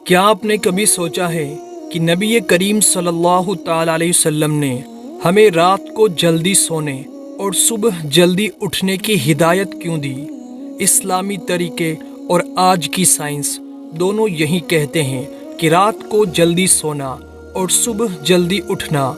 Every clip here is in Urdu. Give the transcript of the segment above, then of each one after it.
کیا آپ نے کبھی سوچا ہے کہ نبی کریم صلی اللہ تعالیٰ علیہ وسلم نے ہمیں رات کو جلدی سونے اور صبح جلدی اٹھنے کی ہدایت کیوں دی؟ اسلامی طریقے اور آج کی سائنس دونوں یہی کہتے ہیں کہ رات کو جلدی سونا اور صبح جلدی اٹھنا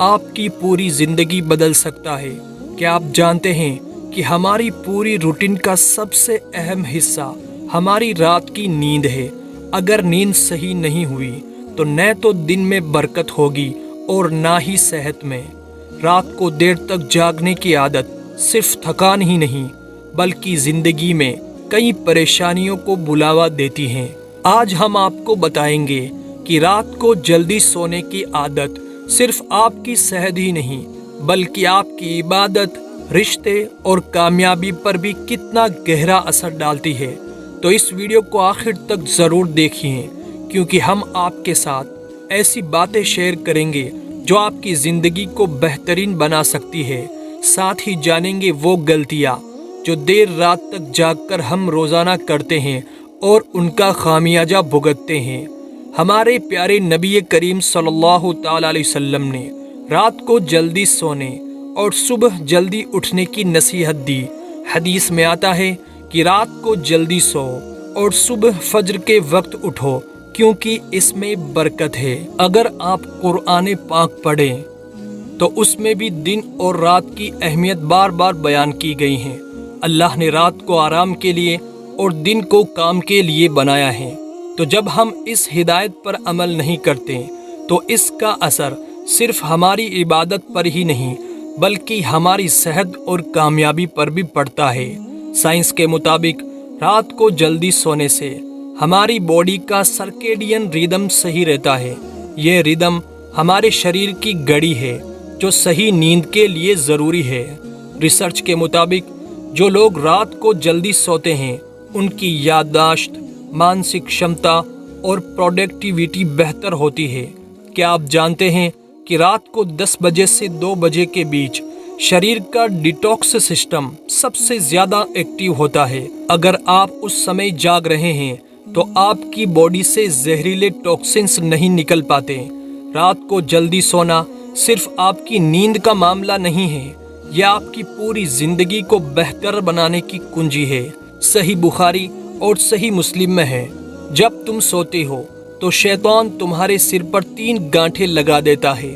آپ کی پوری زندگی بدل سکتا ہے۔ کیا آپ جانتے ہیں کہ ہماری پوری روٹین کا سب سے اہم حصہ ہماری رات کی نیند ہے؟ اگر نیند صحیح نہیں ہوئی تو نہ تو دن میں برکت ہوگی اور نہ ہی صحت میں۔ رات کو دیر تک جاگنے کی عادت صرف تھکان ہی نہیں بلکہ زندگی میں کئی پریشانیوں کو بلاوا دیتی ہیں۔ آج ہم آپ کو بتائیں گے کہ رات کو جلدی سونے کی عادت صرف آپ کی صحت ہی نہیں بلکہ آپ کی عبادت، رشتے اور کامیابی پر بھی کتنا گہرا اثر ڈالتی ہے۔ تو اس ویڈیو کو آخر تک ضرور دیکھیں کیونکہ ہم آپ کے ساتھ ایسی باتیں شیئر کریں گے جو آپ کی زندگی کو بہترین بنا سکتی ہے۔ ساتھ ہی جانیں گے وہ غلطیاں جو دیر رات تک جاگ کر ہم روزانہ کرتے ہیں اور ان کا خمیازہ بھگتتے ہیں۔ ہمارے پیارے نبی کریم صلی اللہ تعالیٰ علیہ وسلم نے رات کو جلدی سونے اور صبح جلدی اٹھنے کی نصیحت دی۔ حدیث میں آتا ہے کہ رات کو جلدی سو اور صبح فجر کے وقت اٹھو کیونکہ اس میں برکت ہے۔ اگر آپ قرآن پاک پڑھیں تو اس میں بھی دن اور رات کی اہمیت بار بار بیان کی گئی ہے۔ اللہ نے رات کو آرام کے لیے اور دن کو کام کے لیے بنایا ہے۔ تو جب ہم اس ہدایت پر عمل نہیں کرتے تو اس کا اثر صرف ہماری عبادت پر ہی نہیں بلکہ ہماری صحت اور کامیابی پر بھی پڑتا ہے۔ سائنس کے مطابق رات کو جلدی سونے سے ہماری باڈی کا سرکیڈین ریدم صحیح رہتا ہے۔ یہ ریدم ہمارے شریر کی گھڑی ہے جو صحیح نیند کے لیے ضروری ہے۔ ریسرچ کے مطابق جو لوگ رات کو جلدی سوتے ہیں ان کی یادداشت، مانسک شمتا اور پروڈکٹیویٹی بہتر ہوتی ہے۔ کیا آپ جانتے ہیں کہ رات کو 10 بجے سے 2 بجے کے بیچ شریر کا ڈیٹاکس سسٹم سب سے زیادہ ایکٹیو ہوتا ہے؟ اگر آپ اس سمے جاگ رہے ہیں تو آپ کی باڈی سے زہریلے ٹاکسنز نہیں نکل پاتے۔ رات کو جلدی سونا صرف آپ کی نیند کا معاملہ نہیں ہے، یہ آپ کی پوری زندگی کو بہتر بنانے کی کنجی ہے۔ صحیح بخاری اور صحیح مسلم میں ہے، جب تم سوتے ہو تو شیطان تمہارے سر پر 3 گانٹھیں لگا دیتا ہے۔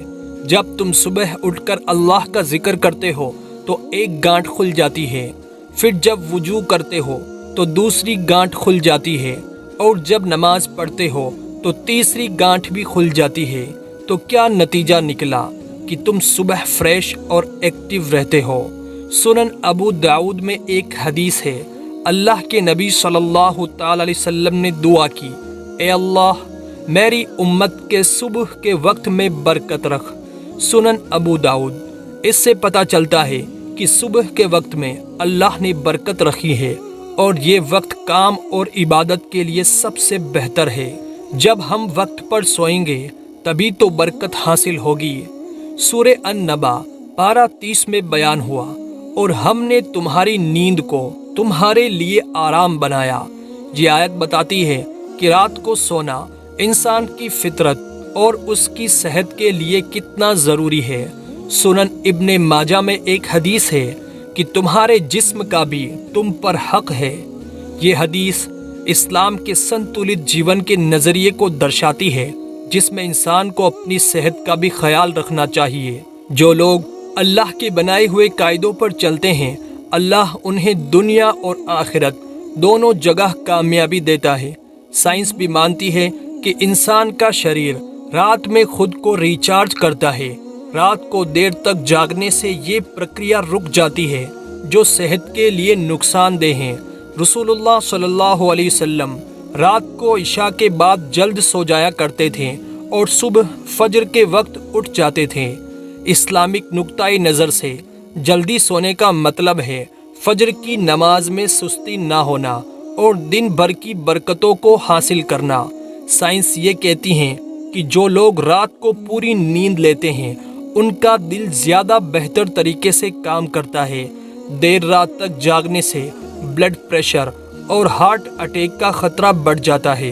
جب تم صبح اٹھ کر اللہ کا ذکر کرتے ہو تو 1 گانٹھ کھل جاتی ہے، پھر جب وضو کرتے ہو تو دوسری گانٹھ کھل جاتی ہے، اور جب نماز پڑھتے ہو تو تیسری گانٹھ بھی کھل جاتی ہے۔ تو کیا نتیجہ نکلا کہ تم صبح فریش اور ایکٹیو رہتے ہو۔ سنن ابو داؤد میں ایک حدیث ہے، اللہ کے نبی صلی اللہ تعالی علیہ وسلم نے دعا کی، اے اللہ میری امت کے صبح کے وقت میں برکت رکھ۔ سنن ابو داؤد۔ اس سے پتہ چلتا ہے کہ صبح کے وقت میں اللہ نے برکت رکھی ہے اور یہ وقت کام اور عبادت کے لیے سب سے بہتر ہے۔ جب ہم وقت پر سوئیں گے تبھی تو برکت حاصل ہوگی۔ سورہ النبا پارہ 30 میں بیان ہوا، اور ہم نے تمہاری نیند کو تمہارے لیے آرام بنایا۔ یہ آیت بتاتی ہے کہ رات کو سونا انسان کی فطرت اور اس کی صحت کے لیے کتنا ضروری ہے۔ سنن ابن ماجہ میں ایک حدیث ہے کہ تمہارے جسم کا بھی تم پر حق ہے۔ یہ حدیث اسلام کے سنتولت جیون کے نظریے کو درشاتی ہے جس میں انسان کو اپنی صحت کا بھی خیال رکھنا چاہیے۔ جو لوگ اللہ کے بنائے ہوئے قاعدوں پر چلتے ہیں اللہ انہیں دنیا اور آخرت دونوں جگہ کامیابی دیتا ہے۔ سائنس بھی مانتی ہے کہ انسان کا شریر رات میں خود کو ریچارج کرتا ہے۔ رات کو دیر تک جاگنے سے یہ پرکریا رک جاتی ہے جو صحت کے لیے نقصان دہ ہے۔ رسول اللہ صلی اللہ علیہ وسلم رات کو عشاء کے بعد جلد سو جایا کرتے تھے اور صبح فجر کے وقت اٹھ جاتے تھے۔ اسلامک نقطۂ نظر سے جلدی سونے کا مطلب ہے فجر کی نماز میں سستی نہ ہونا اور دن بھر کی برکتوں کو حاصل کرنا۔ سائنس یہ کہتی ہے کہ جو لوگ رات کو پوری نیند لیتے ہیں ان کا دل زیادہ بہتر طریقے سے کام کرتا ہے۔ دیر رات تک جاگنے سے بلڈ پریشر اور ہارٹ اٹیک کا خطرہ بڑھ جاتا ہے۔